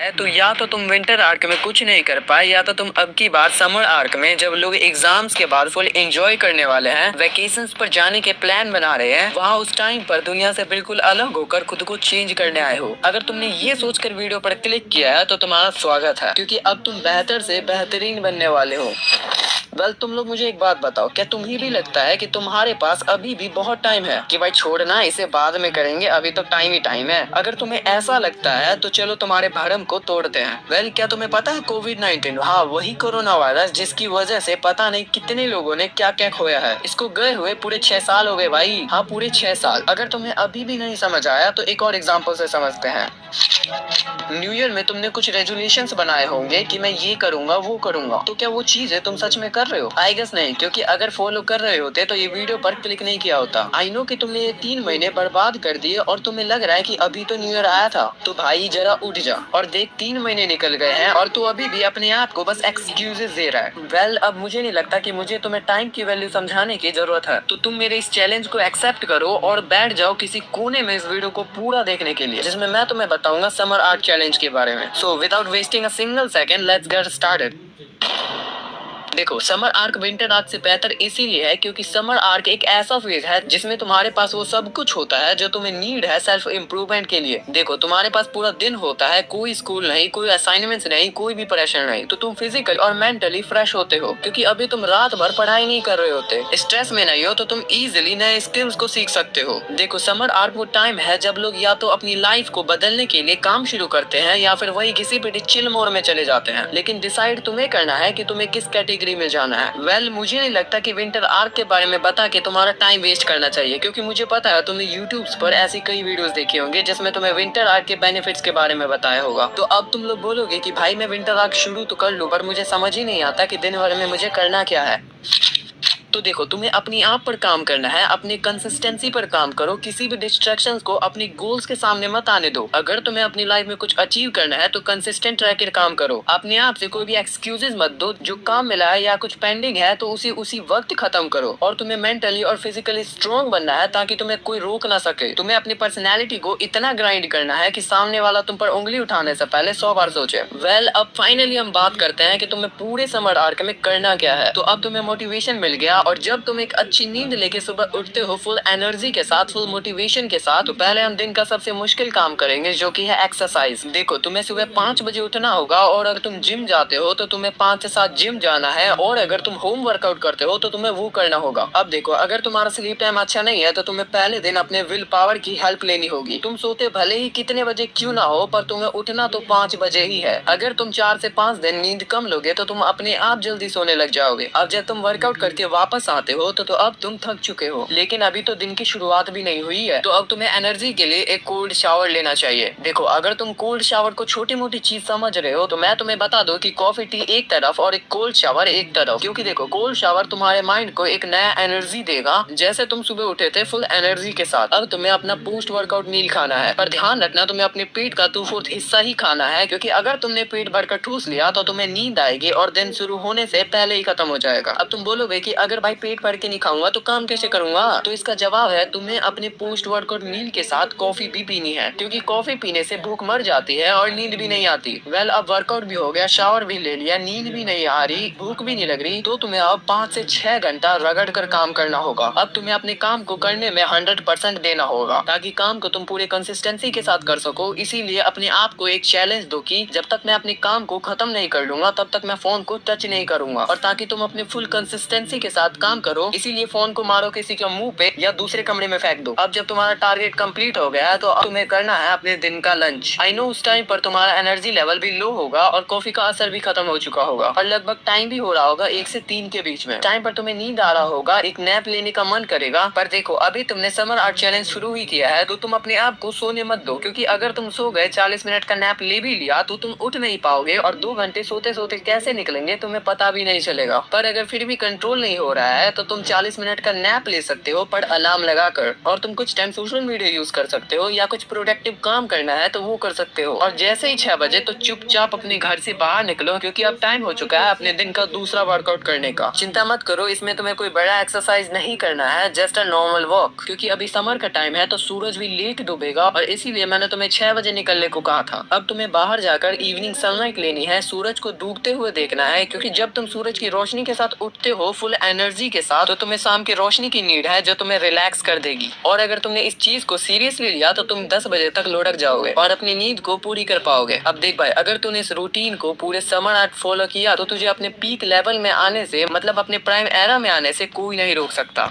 है तो या तो तुम विंटर आर्क में कुछ नहीं कर पाए, या तो तुम अब की बार समर आर्क में, जब लोग एग्जाम्स के बाद फुल एंजॉय करने वाले हैं, वेकेशंस पर जाने के प्लान बना रहे हैं, वहाँ उस टाइम पर दुनिया से बिल्कुल अलग होकर खुद को चेंज करने आए हो। अगर तुमने ये सोचकर वीडियो पर क्लिक किया है तो तुम्हारा स्वागत है, क्योंकि अब तुम बेहतर से बेहतरीन बनने वाले हो। वेल, तुम लोग मुझे एक बात बताओ, क्या तुम्हें भी लगता है कि तुम्हारे पास अभी भी बहुत टाइम है, कि भाई छोड़ना इसे बाद में करेंगे, अभी तो टाइम ही टाइम है? अगर तुम्हें ऐसा लगता है तो चलो तुम्हारे भरम को तोड़ते हैं। वेल, क्या तुम्हें पता है कोविड-19, हाँ वही कोरोना वायरस, जिसकी वजह से पता नहीं कितने लोगों ने क्या क्या खोया है, इसको गए हुए पूरे 6 साल हो गए भाई। हाँ, पूरे 6 साल। अगर तुम्हें अभी भी नहीं समझ आया तो एक और एग्जाम्पल से समझते हैं। न्यू ईयर में तुमने कुछ रेजोल्यूशंस बनाए होंगे कि मैं ये करूंगा वो करूंगा, तो क्या वो चीजें तुम सच में कर रहे हो? आई गेस नहीं, क्योंकि अगर फॉलो कर रहे होते तो ये वीडियो पर क्लिक नहीं किया होता। आई नो कि तुमने ये 3 महीने बर्बाद कर दिए और तुम्हें लग रहा है कि अभी तो न्यू ईयर आया था, तो भाई जरा उठ जा और देख 3 महीने निकल गए हैं और तू अभी भी अपने आप को बस एक्सक्यूजेस दे रहा है। वेल, अब मुझे नहीं लगता कि मुझे तुम्हें टाइम की वैल्यू समझाने की जरूरत है, तो तुम मेरे इस चैलेंज को एक्सेप्ट करो और बैठ जाओ किसी कोने में इस वीडियो को पूरा देखने के लिए, जिसमें मैं तुम्हें बताऊंगा समर आर्ट चैलेंज के बारे में। So without wasting a single second, let's get started. देखो, समर आर्क विंटर आर्क से बेहतर इसीलिए है क्योंकि समर आर्क एक ऐसा फेज है जिसमें तुम्हारे पास वो सब कुछ होता है जो तुम्हें नीड है सेल्फ इम्प्रूवमेंट के लिए। देखो, तुम्हारे पास पूरा दिन होता है, कोई स्कूल नहीं, कोई असाइनमेंट्स नहीं, कोई भी प्रेशर नहीं, तो तुम फिजिकली और मेंटली फ्रेश होते हो, क्योंकि अभी तुम रात भर पढ़ाई नहीं कर रहे होते, स्ट्रेस में नहीं हो, तो तुम इजिली नए स्किल्स को सीख सकते हो। देखो, समर आर्क वो टाइम है जब लोग या तो अपनी लाइफ को बदलने के लिए काम शुरू करते हैं या फिर वही किसी भी चिल मोड में चले जाते हैं, लेकिन डिसाइड तुम्हें करना है कि तुम्हें किस कैटेगरी में जाना है। वेल, मुझे नहीं लगता कि विंटर आर्क के बारे में बता के तुम्हारा टाइम वेस्ट करना चाहिए, क्योंकि मुझे पता है तुमने यूट्यूब पर ऐसी कई वीडियोस देखे होंगे जिसमें तुम्हें विंटर आर्क के बेनिफिट्स के बारे में बताया होगा। तो अब तुम लोग बोलोगे कि भाई मैं विंटर आर्क शुरू तो कर लूं, पर मुझे समझ ही नहीं आता कि दिन भर में मुझे करना क्या है। तो देखो, तुम्हें अपनी आप पर काम करना है, अपनी कंसिस्टेंसी पर काम करो, किसी भी डिस्ट्रैक्शंस को अपनी गोल्स के सामने मत आने दो। अगर तुम्हें अपनी लाइफ में कुछ अचीव करना है तो कंसिस्टेंट रह कर काम करो, अपने आप से कोई भी एक्सक्यूजेस मत दो। जो काम मिला है या कुछ पेंडिंग है तो उसी वक्त खत्म करो। और तुम्हें मेंटली और फिजिकली स्ट्रॉन्ग बनना है ताकि तुम्हें कोई रोक ना सके। तुम्हें अपनी पर्सनैलिटी को इतना ग्राइंड करना है कि सामने वाला तुम पर उंगली उठाने से पहले 100 बार सोचे। वेल, अब फाइनली हम बात करते हैं कि तुम्हें पूरे समर आर्क में करना क्या है। तो अब तुम्हें मोटिवेशन मिल गया, और जब तुम एक अच्छी नींद लेके सुबह उठते हो फुल एनर्जी के साथ, फुल मोटिवेशन के साथ, तो पहले हम दिन का सबसे मुश्किल काम करेंगे, जो कि है एक्सरसाइज। देखो, तुम्हें सुबह 5 बजे उठना होगा, और अगर तुम जिम जाते हो तो तुम्हें 5 से 7 जिम जाना है, और अगर तुम होम वर्कआउट करते हो तो तुम्हें वो करना होगा। अब देखो, अगर तुम्हारा स्लीप टाइम अच्छा नहीं है तो तुम्हें पहले दिन अपने विल पावर की हेल्प लेनी होगी। तुम सोते भले ही कितने बजे क्यों ना हो, पर तुम्हें उठना तो 5 बजे ही है। अगर तुम 4 से 5 दिन नींद कम लोगे तो तुम अपने आप जल्दी सोने लग जाओगे। अब जब तुम वर्कआउट करके वापस आते हो तो अब तुम थक चुके हो, लेकिन अभी तो दिन की शुरुआत भी नहीं हुई है, तो अब तुम्हें एनर्जी के लिए एक कोल्ड शावर लेना चाहिए। देखो, अगर तुम कोल्ड शावर को छोटी मोटी चीज समझ रहे हो तो मैं तुम्हें बता दूं कि कॉफी टी एक तरफ और एक कोल्ड शावर एक तरफ, क्योंकि देखो, कोल्ड शावर तुम्हारे माइंड को एक नया एनर्जी देगा, जैसे तुम सुबह उठे थे फुल एनर्जी के साथ। अब तुम्हें अपना पोस्ट वर्कआउट मील खाना है, पर ध्यान रखना तुम्हें अपने पेट का 2/4 हिस्सा ही खाना है, क्योंकि अगर तुमने पेट भरकर ठूस लिया तो तुम्हें नींद आएगी और दिन शुरू होने से पहले ही खत्म हो जाएगा। अब तुम बोलोगे कि अगर भाई पेट भर के नहीं खाऊंगा तो काम कैसे करूंगा? तो इसका जवाब है, तुम्हें अपने पोस्ट वर्कआउट मील के साथ कॉफी भी पीनी है, क्योंकि कॉफी पीने से भूख मर जाती है और नींद भी नहीं आती। वेल, अब वर्कआउट भी हो गया, शावर भी ले लिया, नींद भी नहीं आ रही, भूख भी नहीं लग रही, तो तुम्हें अब 5 से 6 घंटा रगड़ कर काम करना होगा। अब तुम्हें अपने काम को करने में 100% देना होगा, ताकि काम को तुम पूरे कंसिस्टेंसी के साथ कर सको। इसीलिए अपने आप को एक चैलेंज दो कि जब तक मैं अपने काम को खत्म नहीं कर लूंगा तब तक मैं फोन को टच नहीं करूंगा। और ताकि तुम अपने फुल कंसिस्टेंसी के साथ काम करो, इसीलिए फोन को मारो किसी के मुंह पे या दूसरे कमरे में फेंक दो। अब जब तुम्हारा टारगेट कंप्लीट हो गया है तो अब तुम्हें करना है अपने दिन का लंच। आई नो उस टाइम पर तुम्हारा एनर्जी लेवल भी लो होगा और कॉफी का असर भी खत्म हो चुका होगा, और लगभग टाइम भी हो रहा होगा 1 से 3 के बीच में। टाइम पर तुम्हें नींद आ रहा होगा, एक नैप लेने का मन करेगा, पर देखो, अभी तुमने समर आर्ट चैलेंज शुरू ही किया है, तो तुम अपने आप को सोने मत दो, क्योंकि अगर तुम सो गए, 40 मिनट का नैप ले भी लिया, तो तुम उठ नहीं पाओगे और 2 घंटे सोते सोते कैसे निकलेंगे तुम्हें पता भी नहीं चलेगा। पर अगर फिर भी कंट्रोल नहीं हो रहा है तो तुम 40 मिनट का नैप ले सकते हो पर अलार्म लगाकर, और तुम कुछ टाइम सोशल मीडिया यूज कर सकते हो या कुछ प्रोडक्टिव काम करना है तो वो कर सकते हो। और जैसे ही 6 बजे तो चुपचाप अपने घर से बाहर निकलो, क्योंकि अब टाइम हो चुका है अपने दिन का दूसरा वर्कआउट करने का। चिंता मत करो, इसमें तुम्हें कोई बड़ा एक्सरसाइज नहीं करना है, जस्ट अ नॉर्मल वॉक, क्योंकि अभी समर का टाइम है तो सूरज भी लेट डूबेगा और इसीलिए मैंने तुम्हें 6 बजे निकलने को कहा था। अब तुम्हें बाहर जाकर इवनिंग सनलाइट लेनी है, सूरज को डूबते हुए देखना है, क्योंकि जब तुम सूरज की रोशनी के साथ उठते हो फुल एनर्जी के साथ, तो तुम्हें शाम की रोशनी की नीड है जो तुम्हें रिलैक्स कर देगी। और अगर तुमने इस चीज को सीरियसली लिया तो तुम 10 बजे तक लुढ़क जाओगे और अपनी नींद को पूरी कर पाओगे। अब देख भाई, अगर तूने इस रूटीन को पूरे समर आज फॉलो किया तो तुझे अपने पीक लेवल में आने से, मतलब अपने प्राइम एरा में आने से कोई नहीं रोक सकता।